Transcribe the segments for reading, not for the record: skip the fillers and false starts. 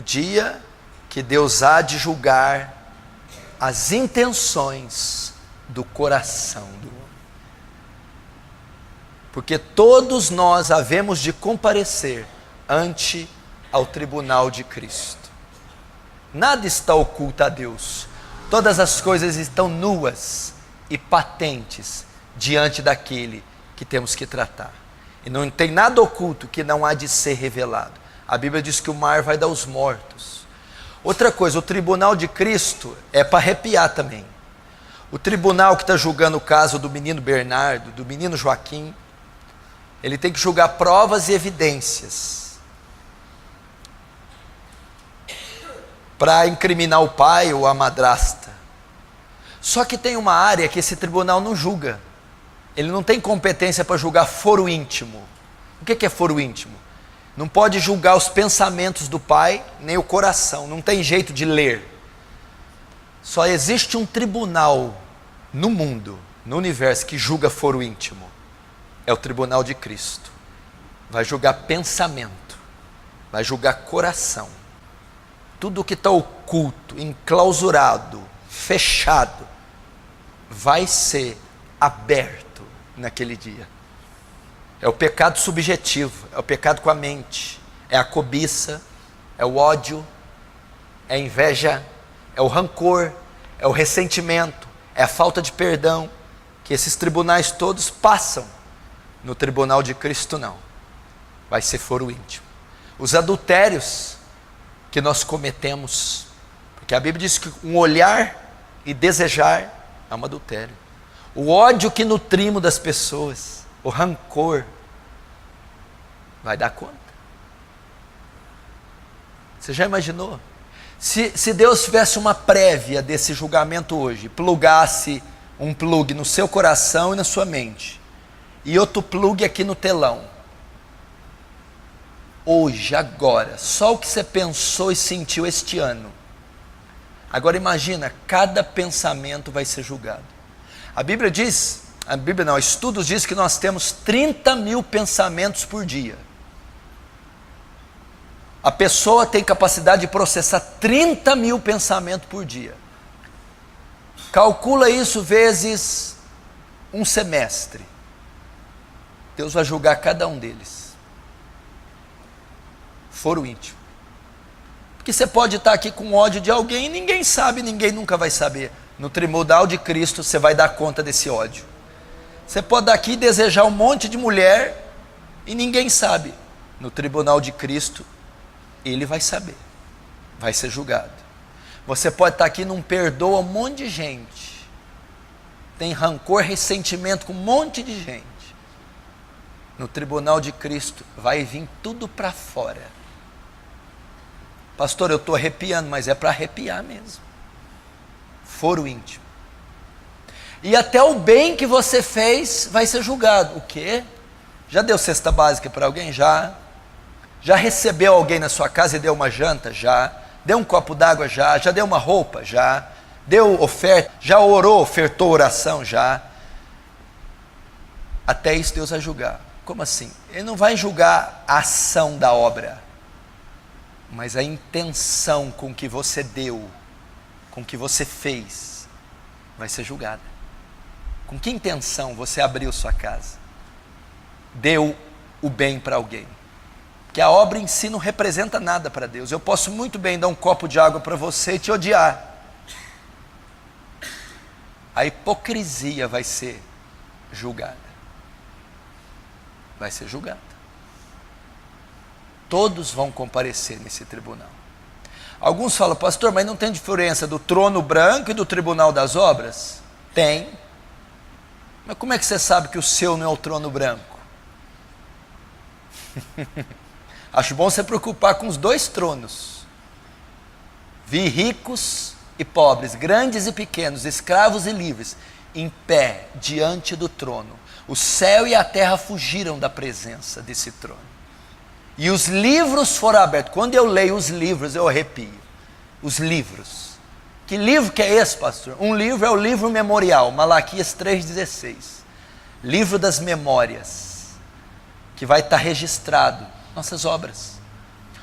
dia que Deus há de julgar as intenções do coração do homem. Porque todos nós havemos de comparecer ante ao tribunal de Cristo. Nada está oculto a Deus. Todas as coisas estão nuas e patentes diante daquele que temos que tratar. E não tem nada oculto que não há de ser revelado. A Bíblia diz que o mar vai dar os mortos. Outra coisa, o tribunal de Cristo é para arrepiar também. O tribunal que está julgando o caso do menino Bernardo, do menino Joaquim, ele tem que julgar provas e evidências para incriminar o pai ou a madrasta. Só que tem uma área que esse tribunal não julga. Ele não tem competência para julgar foro íntimo. O que é foro íntimo? Não pode julgar os pensamentos do pai, nem o coração. Não tem jeito de ler. Só existe um tribunal no mundo, no universo, que julga foro íntimo. É o tribunal de Cristo. Vai julgar pensamento. Vai julgar coração. Tudo que está oculto, enclausurado, fechado, vai ser aberto naquele dia. É o pecado subjetivo, é o pecado com a mente, é a cobiça, é o ódio, é a inveja, é o rancor, é o ressentimento, é a falta de perdão, que esses tribunais todos passam. No tribunal de Cristo não, vai ser foro íntimo. Os adultérios que nós cometemos, porque a Bíblia diz que um olhar e desejar é um adultério. O ódio que nutrimos das pessoas, o rancor, vai dar conta. Você já imaginou? Se Deus tivesse uma prévia desse julgamento hoje, plugasse um plug no seu coração e na sua mente, e outro plug aqui no telão, hoje, agora, só o que você pensou e sentiu este ano. Agora imagina, cada pensamento vai ser julgado. A Bíblia diz, estudos diz que nós temos 30 mil pensamentos por dia. A pessoa tem capacidade de processar 30 mil pensamentos por dia. Calcula isso vezes um semestre. Deus vai julgar cada um deles. Foro íntimo. Porque você pode estar aqui com ódio de alguém e ninguém sabe, ninguém nunca vai saber. No tribunal de Cristo você vai dar conta desse ódio. Você pode estar aqui e desejar um monte de mulher e ninguém sabe. No tribunal de Cristo ele vai saber, vai ser julgado. Você pode estar aqui e não perdoa um monte de gente, tem rancor, ressentimento com um monte de gente. No tribunal de Cristo vai vir tudo para fora. Pastor, eu estou arrepiando, mas é para arrepiar mesmo. Foro íntimo. E até o bem que você fez vai ser julgado. O quê? Já deu cesta básica para alguém? Já. Já recebeu alguém na sua casa e deu uma janta? Já. Deu um copo d'água? Já. Já deu uma roupa? Já. Deu oferta? Já orou, ofertou oração? Já. Até isso Deus vai julgar. Como assim? Ele não vai julgar a ação da obra, mas a intenção com que você deu, com que você fez, vai ser julgada. Com que intenção você abriu sua casa? Deu o bem para alguém? Que a obra em si não representa nada para Deus. Eu posso muito bem dar um copo de água para você e te odiar. A hipocrisia vai ser julgada. Vai ser julgada. Todos vão comparecer nesse tribunal. Alguns falam, pastor, mas não tem diferença do trono branco e do tribunal das obras? Tem. Mas como é que você sabe que o seu não é o trono branco? Acho bom você preocupar com os dois tronos. Vi ricos e pobres, grandes e pequenos, escravos e livres, em pé diante do trono. O céu e a terra fugiram da presença desse trono. E os livros foram abertos. Quando eu leio os livros, eu arrepio. Os livros. Que livro que é esse, pastor? Um livro é o livro memorial, Malaquias 3,16. Livro das memórias, que vai estar registrado nossas obras.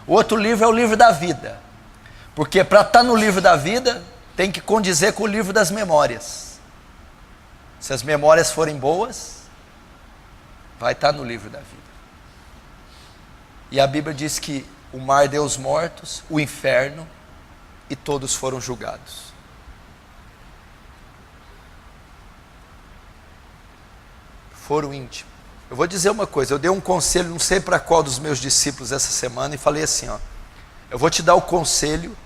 O outro livro é o livro da vida, Porque para estar no livro da vida, tem que condizer com o livro das memórias. Se as memórias forem boas, vai estar no livro da vida. E a Bíblia diz que o mar deu os mortos, o inferno, e todos foram julgados. Foro íntimo. Eu vou dizer uma coisa, eu dei um conselho, não sei para qual dos meus discípulos essa semana, e falei assim, ó, eu vou te dar o conselho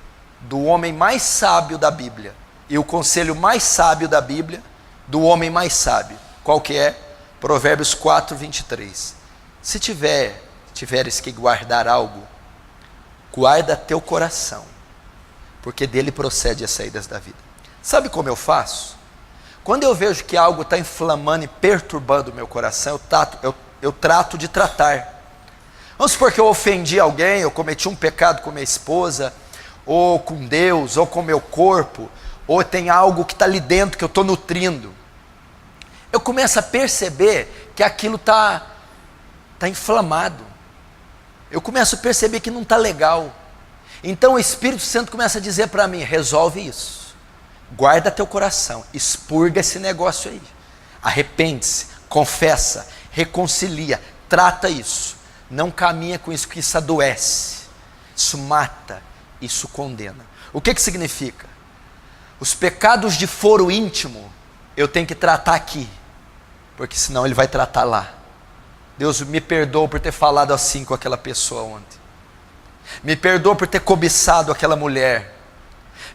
do homem mais sábio da Bíblia, e o conselho mais sábio da Bíblia, do homem mais sábio. Qual que é? Provérbios 4, 23. Se tiveres que guardar algo, guarda teu coração, porque dele procede as saídas da vida. Sabe como eu faço? Quando eu vejo que algo está inflamando e perturbando o meu coração, eu trato de tratar. Vamos supor que eu ofendi alguém, eu cometi um pecado com minha esposa, ou com Deus, ou com meu corpo, ou tem algo que está ali dentro que eu estou nutrindo. Eu começo a perceber que aquilo está inflamado. Eu começo a perceber que não está legal. Então o Espírito Santo começa a dizer para mim, resolve isso. Guarda teu coração, expurga esse negócio aí. Arrepende-se, confessa, reconcilia, trata isso. Não caminha com isso, que isso adoece. Isso mata, isso condena. O que significa? Os pecados de foro íntimo, eu tenho que tratar aqui, porque senão ele vai tratar lá. Deus me perdoa por ter falado assim com aquela pessoa ontem. Me perdoa por ter cobiçado aquela mulher.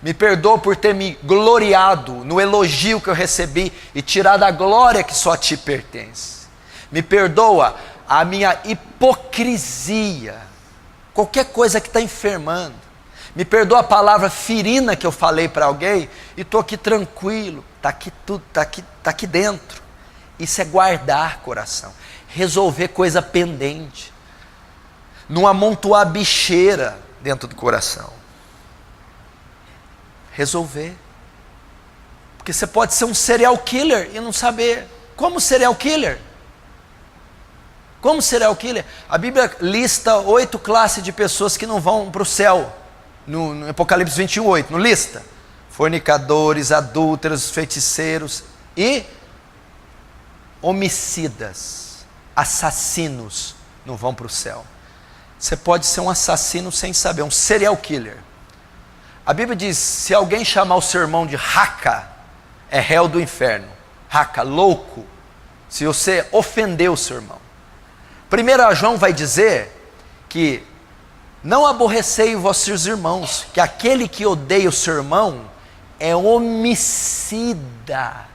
Me perdoa por ter me gloriado no elogio que eu recebi e tirado a glória que só a ti pertence. Me perdoa a minha hipocrisia, qualquer coisa que está enfermando. Me perdoa a palavra ferina que eu falei para alguém e estou aqui tranquilo, está aqui tudo, está aqui dentro. Isso é guardar coração, resolver coisa pendente, não amontoar bicheira dentro do coração. Resolver. Porque você pode ser um serial killer e não saber. Como serial killer? Como serial killer? A Bíblia lista 8 classes de pessoas que não vão para o céu. No Apocalipse 21, 8, não lista? Fornicadores, adúlteros, feiticeiros e homicidas, assassinos não vão para o céu. Você pode ser um assassino sem saber, um serial killer. A Bíblia diz, se alguém chamar o seu irmão de raca, é réu do inferno. Raca, louco, se você ofendeu o seu irmão. 1 João vai dizer que não aborrecei vossos irmãos, que aquele que odeia o seu irmão é homicida,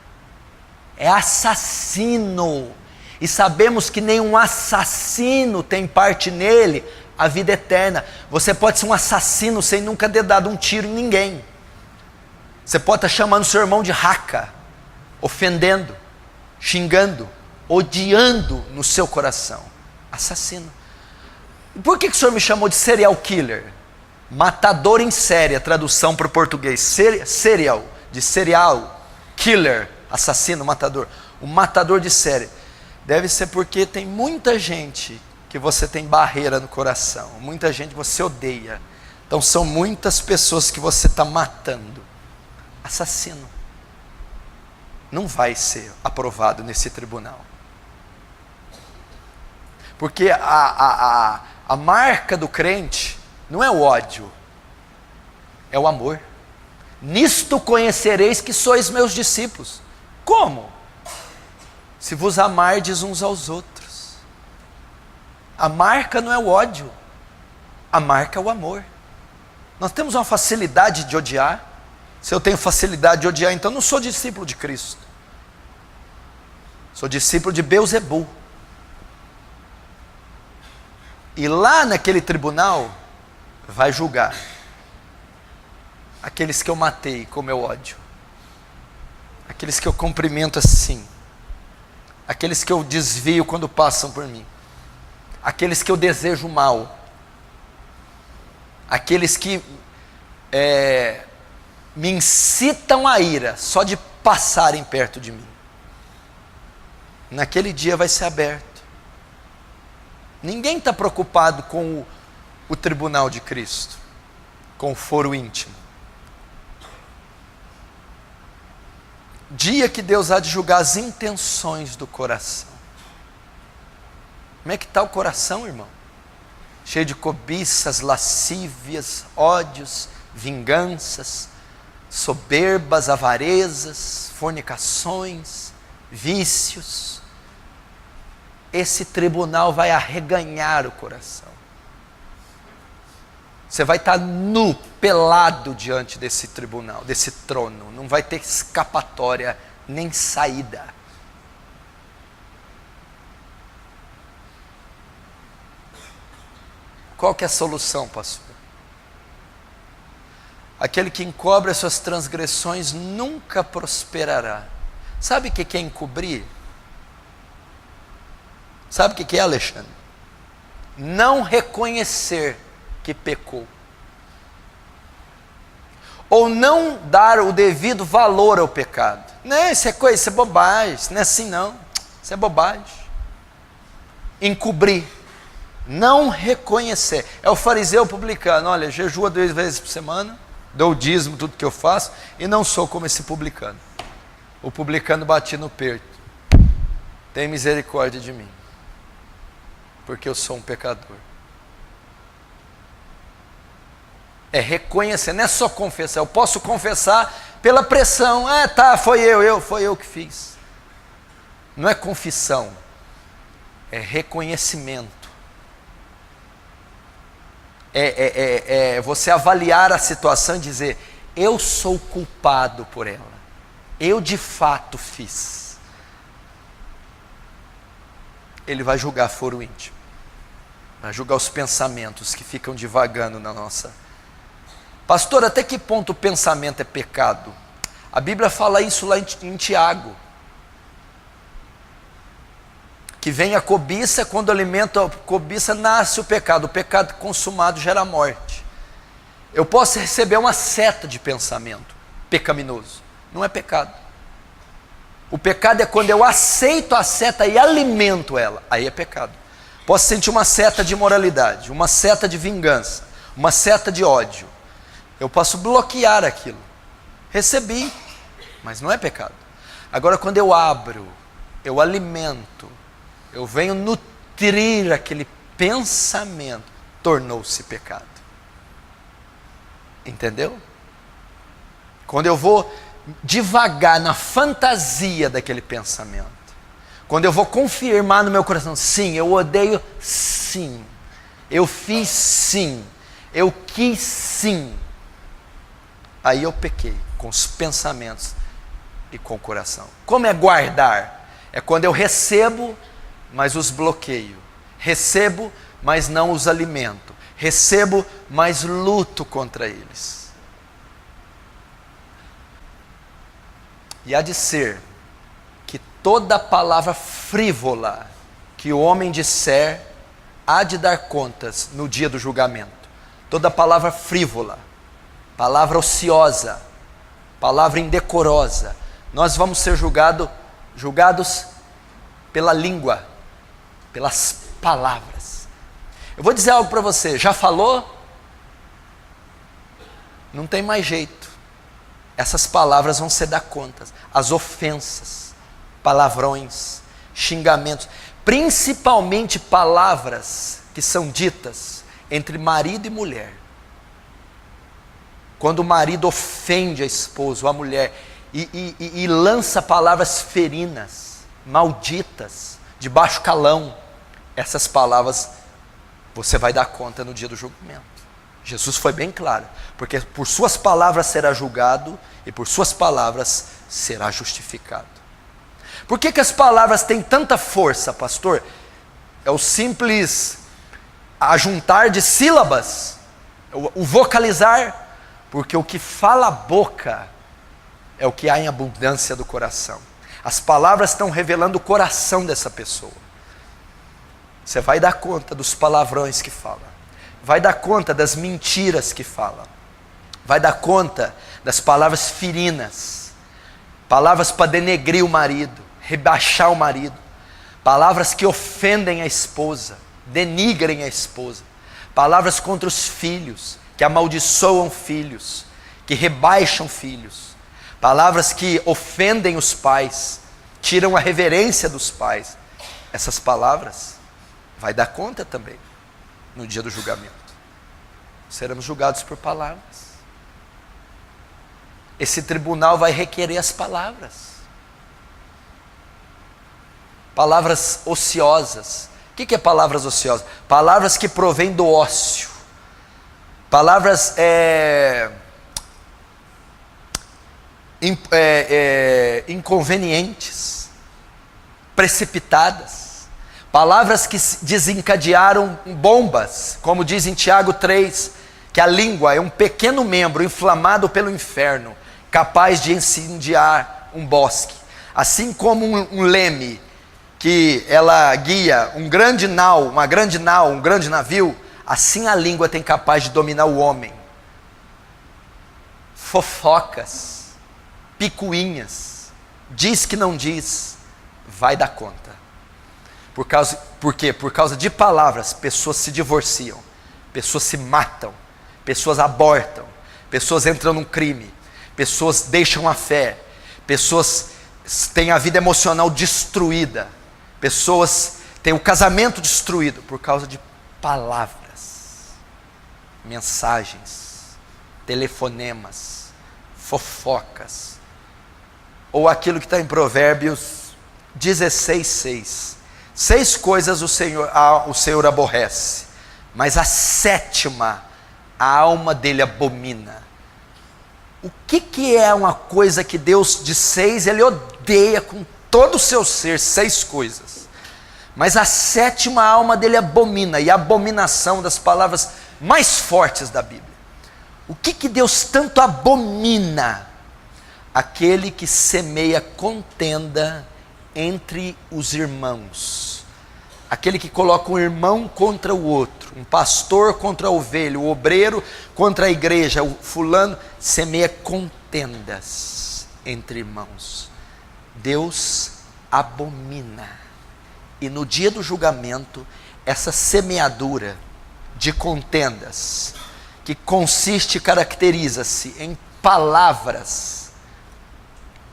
é assassino. E sabemos que nenhum assassino tem parte nele a vida eterna. Você pode ser um assassino sem nunca ter dado um tiro em ninguém. Você pode estar chamando seu irmão de raca, ofendendo, xingando, odiando no seu coração. Assassino. E por que o senhor me chamou de serial killer? Matador em série, a tradução para o português. Serial, de serial, killer, assassino, matador. O matador de série. Deve ser porque tem muita gente que você tem barreira no coração, muita gente que você odeia. Então são muitas pessoas que você está matando. Assassino. Não vai ser aprovado nesse tribunal. Porque a marca do crente não é o ódio, é o amor. Nisto conhecereis que sois meus discípulos. Como? Se vos amardes uns aos outros. A marca não é o ódio, a marca é o amor. Nós temos uma facilidade de odiar. Se eu tenho facilidade de odiar, então não sou discípulo de Cristo. Sou discípulo de Beelzebul. E lá naquele tribunal, vai julgar aqueles que eu matei com meu ódio, aqueles que eu cumprimento assim, aqueles que eu desvio quando passam por mim, aqueles que eu desejo mal, aqueles que me incitam à ira só de passarem perto de mim. Naquele dia vai ser aberto. Ninguém está preocupado com o tribunal de Cristo. com o foro íntimo. Dia que Deus há de julgar as intenções do coração. Como é que está o coração, irmão? Cheio de cobiças, lascívias, ódios, vinganças, soberbas, avarezas, fornicações, vícios. Esse tribunal vai arreganhar o coração. Você vai estar nu, pelado diante desse tribunal, desse trono. Não vai ter escapatória, nem saída. Qual que é a solução, pastor? Aquele que encobre as suas transgressões nunca prosperará. Sabe o que é encobrir? Sabe o que é, Alexandre? Não reconhecer que pecou. Ou não dar o devido valor ao pecado. Não, isso é coisa, isso é bobagem, isso não é assim não. Isso é bobagem. Encobrir. Não reconhecer. É o fariseu publicano. Olha, jejua 2 vezes por semana, dou o dízimo, tudo que eu faço, e não sou como esse publicano. O publicano bate no peito. Tem misericórdia de mim, porque eu sou um pecador. É reconhecer, não é só confessar. Eu posso confessar pela pressão. Foi eu que fiz. Não é confissão, é reconhecimento. É você avaliar a situação e dizer: eu sou culpado por ela. Eu de fato fiz. Ele vai julgar foro íntimo. Vai julgar os pensamentos que ficam divagando na nossa. Pastor, até que ponto o pensamento é pecado? A Bíblia fala isso lá em Tiago. Que vem a cobiça, quando alimenta a cobiça, nasce o pecado. O pecado consumado gera morte. Eu posso receber uma seta de pensamento pecaminoso. Não é pecado. O pecado é quando eu aceito a seta e alimento ela. Aí é pecado. Posso sentir uma seta de imoralidade, uma seta de vingança, uma seta de ódio. Eu posso bloquear aquilo. Recebi, mas não é pecado. Agora, quando eu abro, eu alimento, eu venho nutrir aquele pensamento, tornou-se pecado. Entendeu? Quando eu vou devagar na fantasia daquele pensamento, quando eu vou confirmar no meu coração: sim, eu odeio, sim, eu fiz, sim, eu quis, sim, aí eu pequei com os pensamentos e com o coração. Como é guardar? É quando eu recebo, mas os bloqueio. Recebo, mas não os alimento. Recebo, mas luto contra eles. E há de ser que toda palavra frívola que o homem disser há de dar contas no dia do julgamento. Toda palavra frívola, palavra ociosa, palavra indecorosa, nós vamos ser julgados pela língua, pelas palavras. Eu vou dizer algo para você: já falou? Não tem mais jeito. Essas palavras vão ser dar contas. As ofensas, palavrões, xingamentos, principalmente palavras que são ditas entre marido e mulher. Quando o marido ofende a esposa ou a mulher e lança palavras ferinas, malditas, de baixo calão, essas palavras você vai dar conta no dia do julgamento. Jesus foi bem claro, porque por suas palavras será julgado e por suas palavras será justificado. Por que as palavras têm tanta força, pastor? É o simples ajuntar de sílabas, o vocalizar, porque o que fala a boca é o que há em abundância do coração. As palavras estão revelando o coração dessa pessoa. Você vai dar conta dos palavrões que fala, vai dar conta das mentiras que fala, vai dar conta das palavras ferinas, palavras para denegrir o marido, rebaixar o marido, palavras que ofendem a esposa, denigrem a esposa, palavras contra os filhos, que amaldiçoam filhos, que rebaixam filhos, palavras que ofendem os pais, tiram a reverência dos pais. Essas palavras vai dar conta também no dia do julgamento. Seremos julgados por palavras. Esse tribunal vai requerer as palavras. Palavras ociosas. O que é palavras ociosas? Palavras que provêm do ócio. Palavras inconvenientes, precipitadas. Palavras que desencadearam bombas, como diz em Tiago 3, que a língua é um pequeno membro inflamado pelo inferno, capaz de incendiar um bosque. Assim como um leme, que ela guia um grande nau, um grande navio, assim a língua tem capaz de dominar o homem. Fofocas, picuinhas, diz que não diz, vai dar conta. Por quê? Por causa de palavras, pessoas se divorciam, pessoas se matam, pessoas abortam, pessoas entram num crime, pessoas deixam a fé, pessoas têm a vida emocional destruída, pessoas têm o casamento destruído por causa de palavras, mensagens, telefonemas, fofocas, ou aquilo que está em Provérbios 16:6. 6 coisas o Senhor aborrece, mas a 7ª a alma dele abomina. O que é uma coisa que Deus de 6 ele odeia com todo o seu ser? 6 coisas, mas a 7ª a alma dele abomina, e a abominação das palavras mais fortes da Bíblia. O que Deus tanto abomina? Aquele que semeia contenda entre os irmãos, aquele que coloca um irmão contra o outro, um pastor contra a ovelha, o obreiro contra a igreja, o fulano, semeia contendas entre irmãos. Deus abomina, e no dia do julgamento, essa semeadura de contendas, que consiste, caracteriza-se em palavras,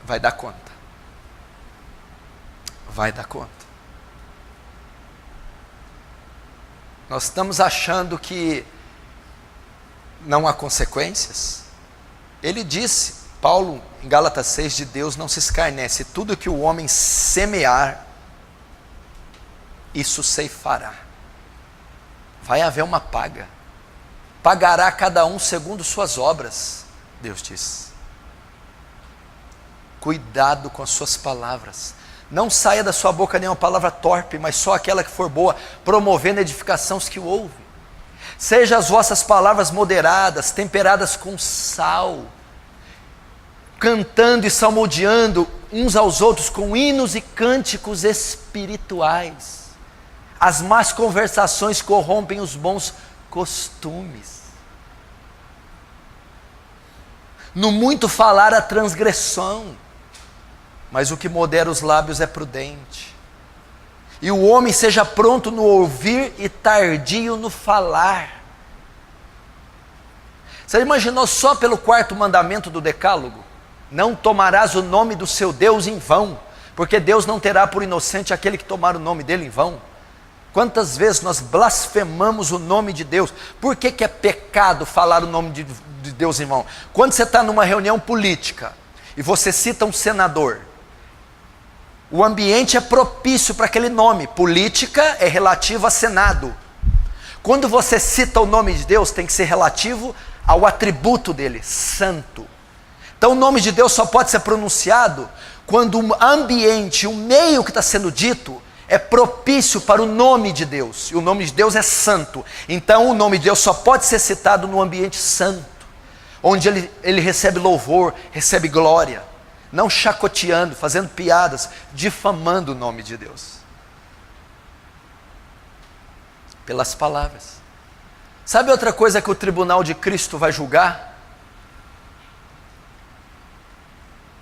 vai dar conta. Vai dar conta. Nós estamos achando que não há consequências. Ele disse, Paulo, em Gálatas 6, de Deus não se escarnece. Tudo que o homem semear, isso ceifará. Vai haver uma paga. Pagará cada um segundo suas obras, Deus diz. Cuidado com as suas palavras. Não saia da sua boca nenhuma palavra torpe, mas só aquela que for boa, promovendo a edificação aos que o ouvem. Sejam as vossas palavras moderadas, temperadas com sal, cantando e salmodiando uns aos outros com hinos e cânticos espirituais. As más conversações corrompem os bons costumes. No muito falar a transgressão, mas o que modera os lábios é prudente. E o homem seja pronto no ouvir e tardio no falar. Você imaginou só pelo 4º mandamento do decálogo? Não tomarás o nome do seu Deus em vão, porque Deus não terá por inocente aquele que tomar o nome dele em vão. Quantas vezes nós blasfemamos o nome de Deus? Por que é pecado falar o nome de Deus em vão? Quando você está numa reunião política e você cita um senador, o ambiente é propício para aquele nome. Política é relativo a Senado. Quando você cita o nome de Deus, tem que ser relativo ao atributo dele, santo. Então o nome de Deus só pode ser pronunciado quando o ambiente, o meio que está sendo dito, é propício para o nome de Deus. E o nome de Deus é santo. Então o nome de Deus só pode ser citado no ambiente santo, onde ele recebe louvor, recebe glória. Não chacoteando, fazendo piadas, difamando o nome de Deus. Pelas palavras. Sabe outra coisa que o tribunal de Cristo vai julgar?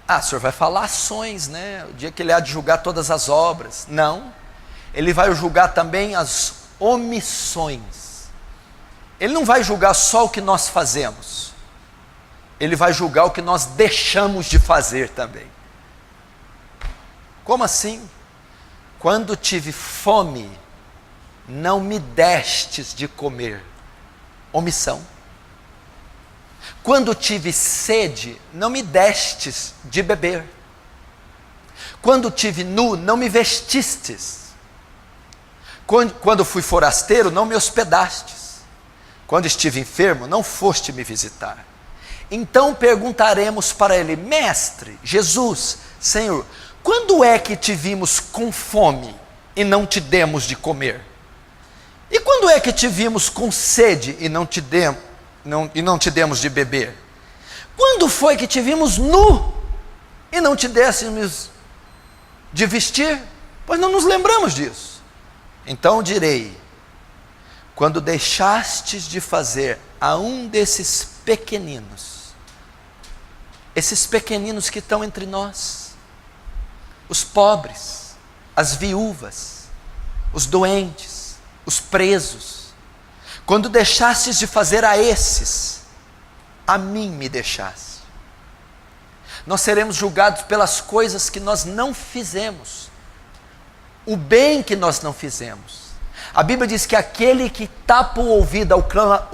O senhor vai falar ações, né? O dia que ele há de julgar todas as obras. Não. Ele vai julgar também as omissões. Ele não vai julgar só o que nós fazemos, Ele vai julgar o que nós deixamos de fazer também. Como assim? Quando tive fome, não me destes de comer. Omissão. Quando tive sede, não me destes de beber. Quando tive nu, não me vestistes. Quando fui forasteiro, não me hospedastes. Quando estive enfermo, não foste me visitar. Então perguntaremos para ele: Mestre, Jesus, Senhor, quando é que te vimos com fome e não te demos de comer? E quando é que te vimos com sede e não te demos de beber? Quando foi que te vimos nu e não te dessemos de vestir? Pois não nos lembramos disso. Então direi: quando deixastes de fazer a um desses pequeninos, esses pequeninos que estão entre nós, os pobres, as viúvas, os doentes, os presos, quando deixastes de fazer a esses, a mim me deixaste. Nós seremos julgados pelas coisas que nós não fizemos, o bem que nós não fizemos. A Bíblia diz que aquele que tapa o ouvido ao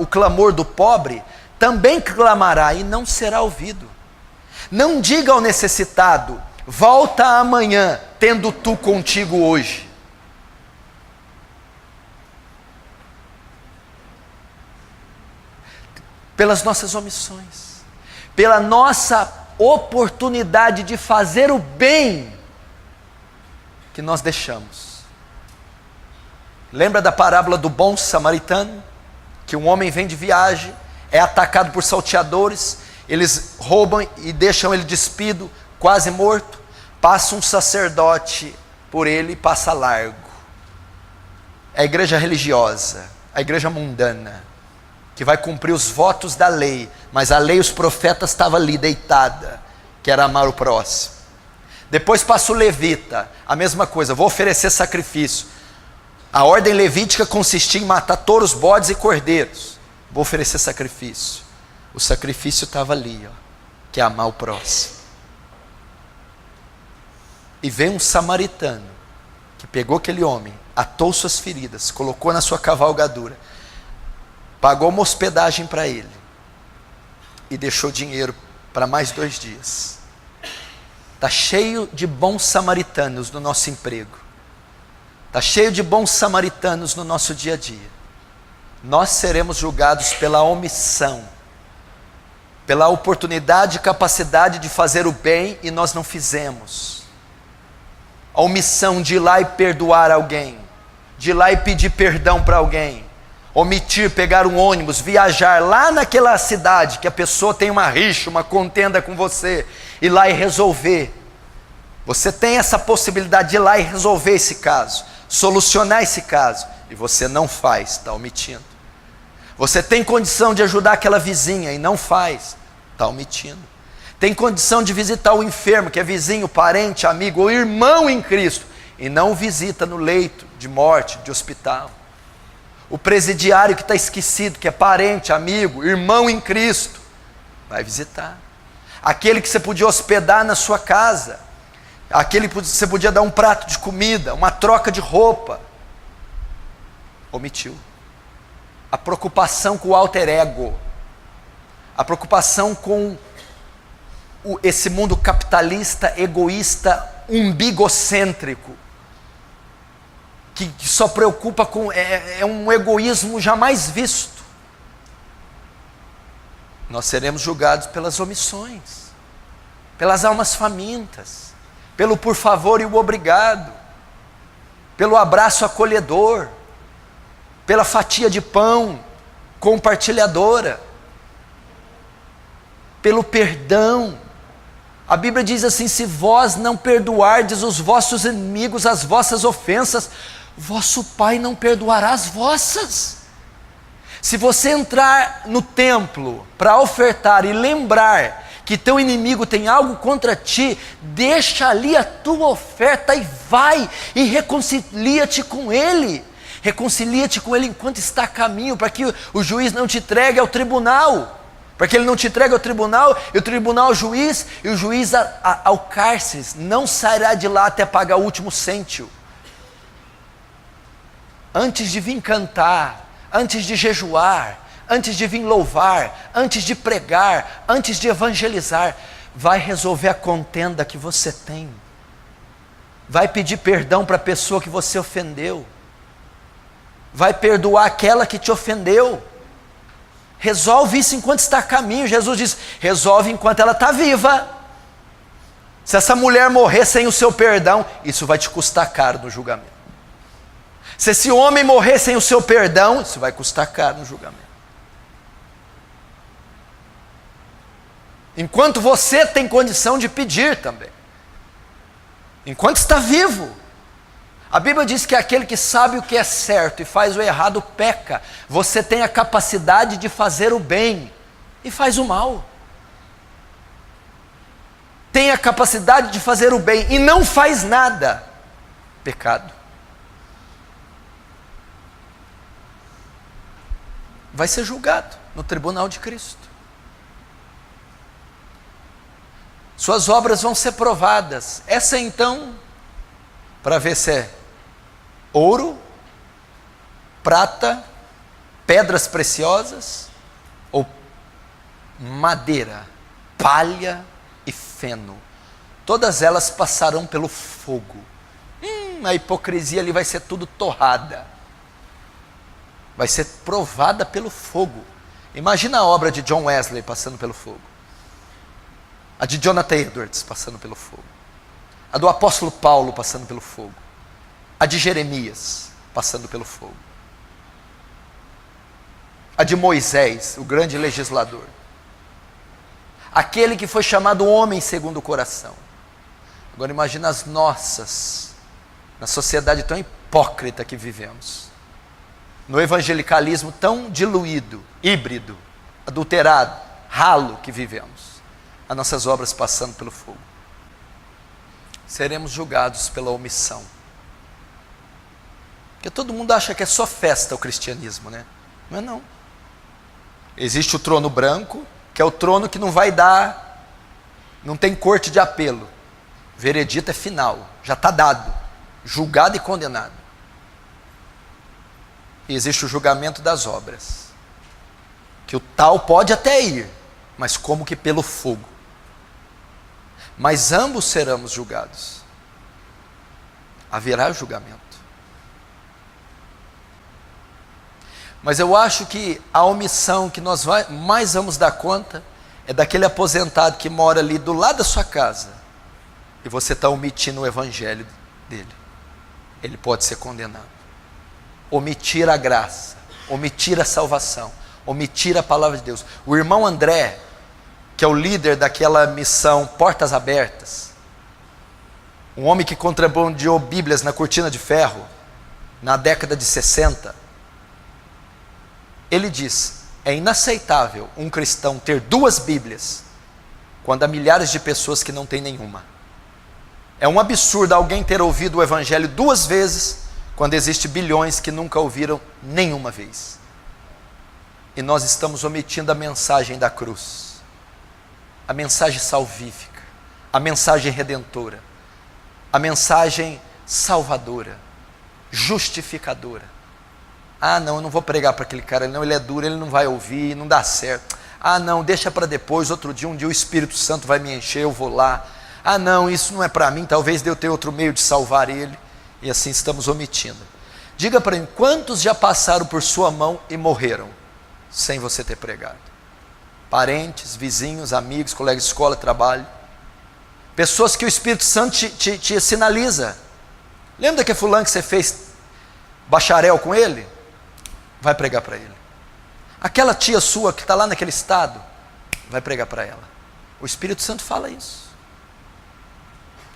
clamor do pobre, também clamará e não será ouvido. Não diga ao necessitado: volta amanhã, tendo tu contigo hoje. Pelas nossas omissões, pela nossa oportunidade de fazer o bem que nós deixamos. Lembra da parábola do bom samaritano? Que um homem vem de viagem, é atacado por salteadores, eles roubam e deixam ele despido, quase morto. Passa um sacerdote por ele e passa largo. É a igreja religiosa, a igreja mundana, que vai cumprir os votos da lei, mas a lei e os profetas estavam ali deitada, que era amar o próximo. Depois passa o levita, a mesma coisa, vou oferecer sacrifício. A ordem levítica consistia em matar touros, bodes e cordeiros. Vou oferecer sacrifício. O sacrifício estava ali, ó, que é amar o próximo. E vem um samaritano, que pegou aquele homem, atou suas feridas, colocou na sua cavalgadura, pagou uma hospedagem para ele, e deixou dinheiro para mais 2 dias. Está cheio de bons samaritanos no nosso emprego. Está cheio de bons samaritanos no nosso dia a dia. Nós seremos julgados pela omissão, pela oportunidade e capacidade de fazer o bem e nós não fizemos. A omissão de ir lá e perdoar alguém, de ir lá e pedir perdão para alguém, omitir, pegar um ônibus, viajar lá naquela cidade que a pessoa tem uma rixa, uma contenda com você, ir lá e resolver. Você tem essa possibilidade de ir lá e resolver esse caso, solucionar esse caso, e você não faz, está omitindo. Você tem condição de ajudar aquela vizinha e não faz, está omitindo. Tem condição de visitar o enfermo, que é vizinho, parente, amigo ou irmão em Cristo, e não visita no leito de morte, de hospital. O presidiário que está esquecido, que é parente, amigo, irmão em Cristo, vai visitar. Aquele que você podia hospedar na sua casa, aquele que você podia dar um prato de comida, uma troca de roupa, omitiu. A preocupação com o alter ego, a preocupação com esse mundo capitalista, egoísta, umbigocêntrico, que só preocupa com, é um egoísmo jamais visto. Nós seremos julgados pelas omissões, pelas almas famintas, pelo por favor e o obrigado, pelo abraço acolhedor, pela fatia de pão compartilhadora, pelo perdão. A Bíblia diz assim: se vós não perdoardes os vossos inimigos as vossas ofensas, vosso Pai não perdoará as vossas. Se você entrar no templo para ofertar e lembrar que teu inimigo tem algo contra ti, deixa ali a tua oferta e vai e reconcilia-te com ele. Reconcilia-te com ele enquanto está a caminho, para que o juiz não te entregue ao tribunal. Para que ele não te entregue ao tribunal, e o tribunal ao juiz, e o juiz ao cárcere. Não sairá de lá até pagar o último cêntimo. Antes de vir cantar, antes de jejuar, antes de vir louvar, antes de pregar, antes de evangelizar, vai resolver a contenda que você tem. Vai pedir perdão para a pessoa que você ofendeu. Vai perdoar aquela que te ofendeu. Resolve isso enquanto está a caminho. Jesus diz, resolve enquanto ela está viva. Se essa mulher morrer sem o seu perdão, isso vai te custar caro no julgamento. Se esse homem morrer sem o seu perdão, isso vai custar caro no julgamento. Enquanto você tem condição de pedir também. Enquanto está vivo. A Bíblia diz que aquele que sabe o que é certo e faz o errado peca. Você tem a capacidade de fazer o bem e faz o mal. Tem a capacidade de fazer o bem e não faz nada. Pecado. Vai ser julgado no tribunal de Cristo. Suas obras vão ser provadas. Essa então, para ver se é ouro, prata, pedras preciosas ou madeira, palha e feno. Todas elas passarão pelo fogo. A hipocrisia ali vai ser tudo torrada. Vai ser provada pelo fogo. Imagina a obra de John Wesley passando pelo fogo. A de Jonathan Edwards passando pelo fogo. A do apóstolo Paulo passando pelo fogo. A de Jeremias passando pelo fogo. A de Moisés, o grande legislador. Aquele que foi chamado homem segundo o coração. Agora imagina as nossas, na sociedade tão hipócrita que vivemos. No evangelicalismo tão diluído, híbrido, adulterado, ralo que vivemos. As nossas obras passando pelo fogo. Seremos julgados pela omissão. Porque todo mundo acha que é só festa o cristianismo, né? Não é não. Existe o trono branco, que é o trono que não vai dar, não tem corte de apelo. O veredito é final, já está dado, julgado e condenado. E existe o julgamento das obras, que o tal pode até ir, mas como que pelo fogo. Mas ambos seremos julgados. Haverá julgamento. Mas eu acho que a omissão que nós mais vamos dar conta é daquele aposentado que mora ali do lado da sua casa e você está omitindo o evangelho dele. Ele pode ser condenado. Omitir a graça, omitir a salvação, omitir a palavra de Deus. O irmão André, que é o líder daquela missão Portas Abertas, um homem que contrabandeou Bíblias na cortina de ferro, na década de 60, ele diz, é inaceitável um cristão ter 2 Bíblias, quando há milhares de pessoas que não têm nenhuma. É um absurdo alguém ter ouvido o Evangelho 2 vezes, quando existe bilhões que nunca ouviram nenhuma vez. E nós estamos omitindo a mensagem da cruz, a mensagem salvífica, a mensagem redentora, a mensagem salvadora, justificadora. Ah não, eu não vou pregar para aquele cara, não, ele é duro, ele não vai ouvir, não dá certo. Ah não, deixa para depois, um dia o Espírito Santo vai me encher, eu vou lá. Ah não, isso não é para mim, talvez eu tenha outro meio de salvar ele. E assim estamos omitindo. Diga para mim, quantos já passaram por sua mão e morreram, sem você ter pregado? Parentes, vizinhos, amigos, colegas de escola, trabalho. Pessoas que o Espírito Santo te sinaliza. Lembra que fulano que você fez bacharel com ele? Vai pregar para ele. Aquela tia sua que está lá naquele estado, vai pregar para ela. O Espírito Santo fala isso.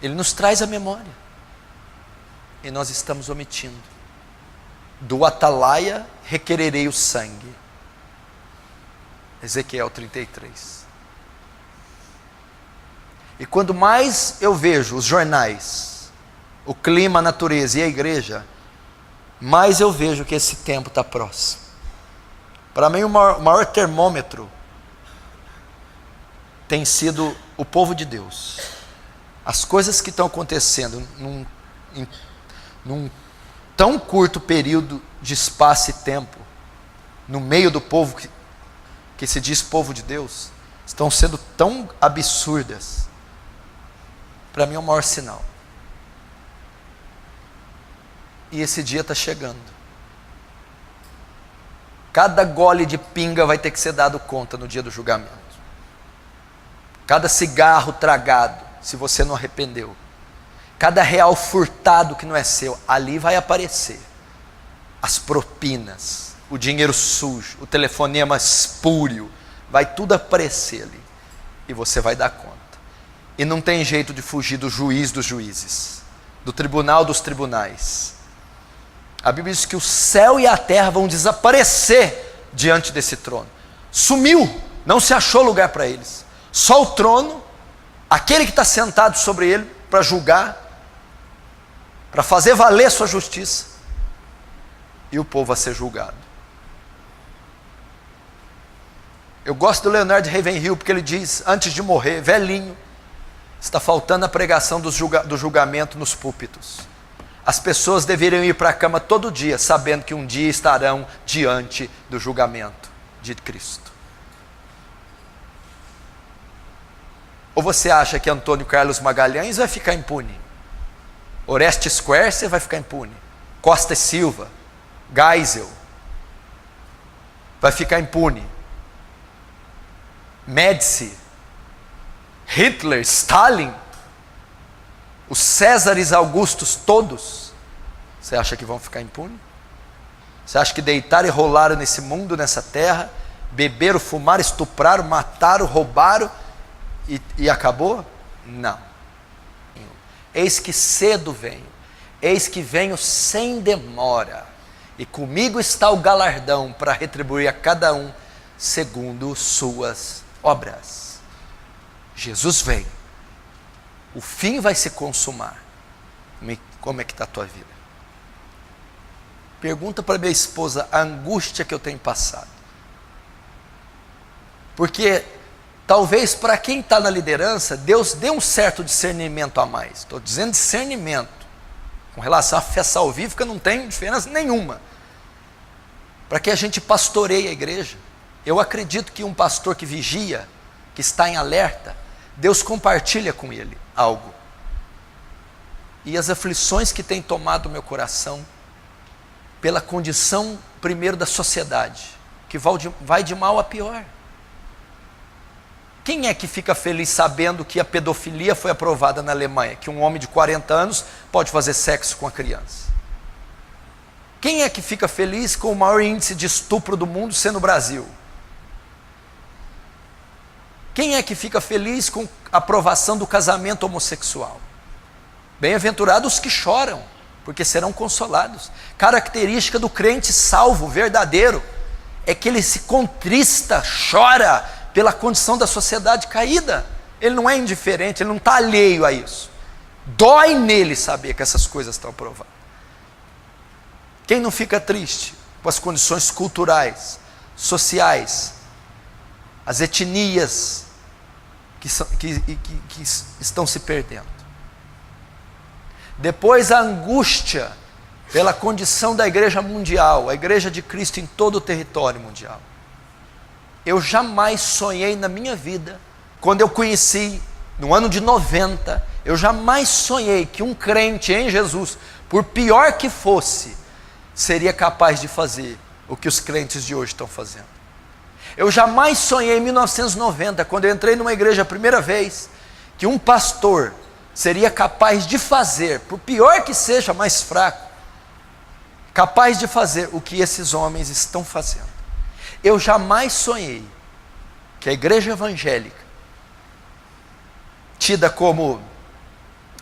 Ele nos traz a memória. E nós estamos omitindo. Do atalaia requererei o sangue. Ezequiel 33. E quando mais eu vejo os jornais, o clima, a natureza e a igreja, mais eu vejo que esse tempo está próximo. Para mim, o maior termômetro tem sido o povo de Deus. As coisas que estão acontecendo num tão curto período de espaço e tempo, no meio do povo que se diz povo de Deus, estão sendo tão absurdas. Para mim é o maior sinal. E esse dia está chegando. Cada gole de pinga vai ter que ser dado conta no dia do julgamento. Cada cigarro tragado, se você não arrependeu. Cada real furtado que não é seu, ali vai aparecer. As propinas, o dinheiro sujo, o telefonema espúrio, vai tudo aparecer ali. E você vai dar conta. E não tem jeito de fugir do juiz dos juízes, do tribunal dos tribunais. A Bíblia diz que o céu e a terra vão desaparecer diante desse trono. Sumiu, não se achou lugar para eles. Só o trono, aquele que está sentado sobre ele para julgar, para fazer valer sua justiça, e o povo a ser julgado. Eu gosto do Leonard Ravenhill porque ele diz, antes de morrer, velhinho, está faltando a pregação do julgamento nos púlpitos. As pessoas deveriam ir para a cama todo dia, sabendo que um dia estarão diante do julgamento de Cristo. Ou você acha que Antônio Carlos Magalhães vai ficar impune? Orestes Quercia vai ficar impune? Costa e Silva, Geisel, vai ficar impune? Médici, Hitler, Stalin, os Césares Augustos todos, você acha que vão ficar impunes? Você acha que deitaram e rolaram nesse mundo, nessa terra, beberam, fumaram, estupraram, mataram, roubaram e acabou? Não. Eis que cedo venho, eis que venho sem demora, e comigo está o galardão para retribuir a cada um segundo suas obras. Jesus vem. O fim vai se consumar. Como é que está a tua vida? Pergunta para minha esposa a angústia que eu tenho passado. Porque talvez para quem está na liderança, Deus dê um certo discernimento a mais. Estou dizendo discernimento. Com relação à fé salvífica não tem diferença nenhuma. Para que a gente pastoreie a igreja. Eu acredito que um pastor que vigia, que está em alerta, Deus compartilha com ele algo. E as aflições que têm tomado o meu coração, pela condição primeiro da sociedade, que vai de mal a pior. Quem é que fica feliz sabendo que a pedofilia foi aprovada na Alemanha, que um homem de 40 anos pode fazer sexo com a criança? Quem é que fica feliz com o maior índice de estupro do mundo sendo o Brasil? Quem é que fica feliz com a aprovação do casamento homossexual? Bem-aventurados os que choram, porque serão consolados. Característica do crente salvo, verdadeiro, é que ele se contrista, chora pela condição da sociedade caída. Ele não é indiferente, ele não está alheio a isso. Dói nele saber que essas coisas estão aprovadas. Quem não fica triste com as condições culturais, sociais, as etnias que estão se perdendo? Depois a angústia pela condição da igreja mundial, a igreja de Cristo em todo o território mundial. Eu jamais sonhei na minha vida, quando eu conheci, no ano de 90, eu jamais sonhei que um crente em Jesus, por pior que fosse, seria capaz de fazer o que os crentes de hoje estão fazendo. Eu jamais sonhei em 1990, quando eu entrei numa igreja a primeira vez, que um pastor seria capaz de fazer, por pior que seja, mais fraco, capaz de fazer o que esses homens estão fazendo. Eu jamais sonhei que a igreja evangélica, tida como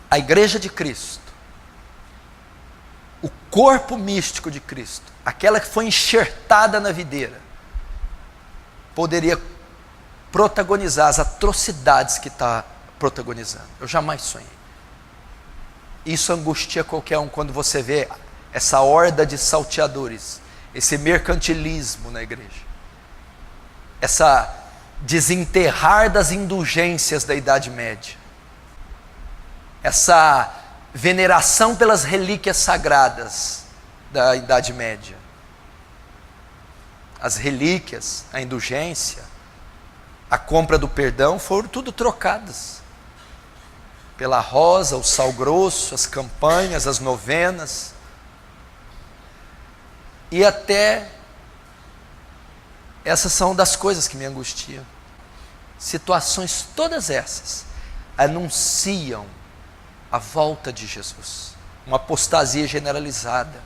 a igreja de Cristo, o corpo místico de Cristo, aquela que foi enxertada na videira, poderia protagonizar as atrocidades que está protagonizando. Eu jamais sonhei. Isso angustia qualquer um quando você vê essa horda de salteadores, esse mercantilismo na igreja, essa desenterrar das indulgências da Idade Média, essa veneração pelas relíquias sagradas da Idade Média. As relíquias, a indulgência, a compra do perdão foram tudo trocadas pela rosa, o sal grosso, as campanhas, as novenas, e até essas são das coisas que me angustiam. Situações todas essas anunciam a volta de Jesus, uma apostasia generalizada,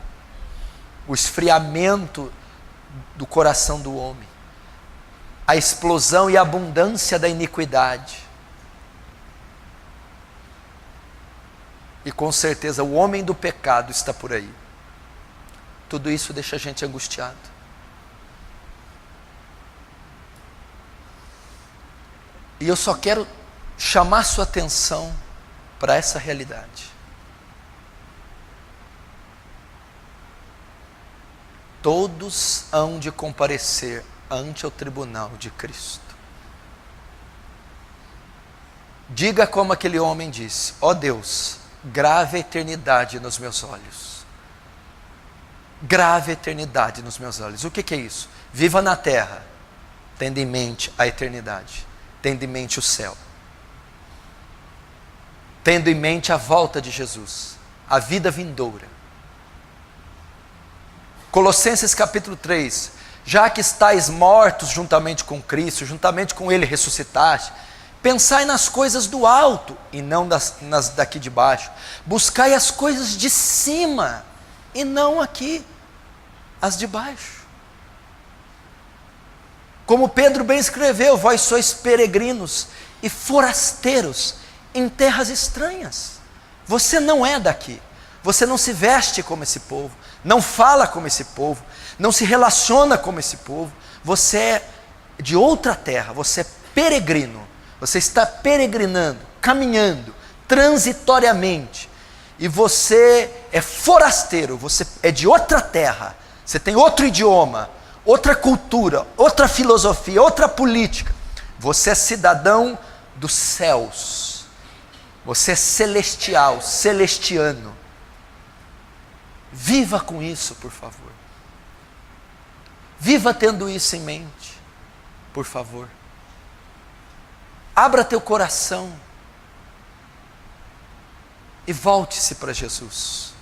o esfriamento do coração do homem, a explosão e a abundância da iniquidade. E com certeza o homem do pecado está por aí. Tudo isso deixa a gente angustiado. E eu só quero chamar sua atenção para essa realidade. Todos hão de comparecer ante o tribunal de Cristo. Diga como aquele homem disse: ó Deus, grave a eternidade nos meus olhos. Grave a eternidade nos meus olhos. O que é isso? Viva na terra, tendo em mente a eternidade, tendo em mente o céu, tendo em mente a volta de Jesus, a vida vindoura. Colossenses capítulo 3, já que estáis mortos juntamente com Cristo, juntamente com Ele ressuscitaste, pensai nas coisas do alto e não nas daqui de baixo. Buscai as coisas de cima e não aqui, as de baixo. Como Pedro bem escreveu: vós sois peregrinos e forasteiros em terras estranhas. Você não é daqui, você não se veste como esse povo, não fala como esse povo, não se relaciona como esse povo. Você é de outra terra, você é peregrino, você está peregrinando, caminhando, transitoriamente, e você é forasteiro, você é de outra terra, você tem outro idioma, outra cultura, outra filosofia, outra política. Você é cidadão dos céus, você é celestial, celestiano. Viva com isso, por favor. Viva tendo isso em mente, por favor. Abra teu coração e volte-se para Jesus.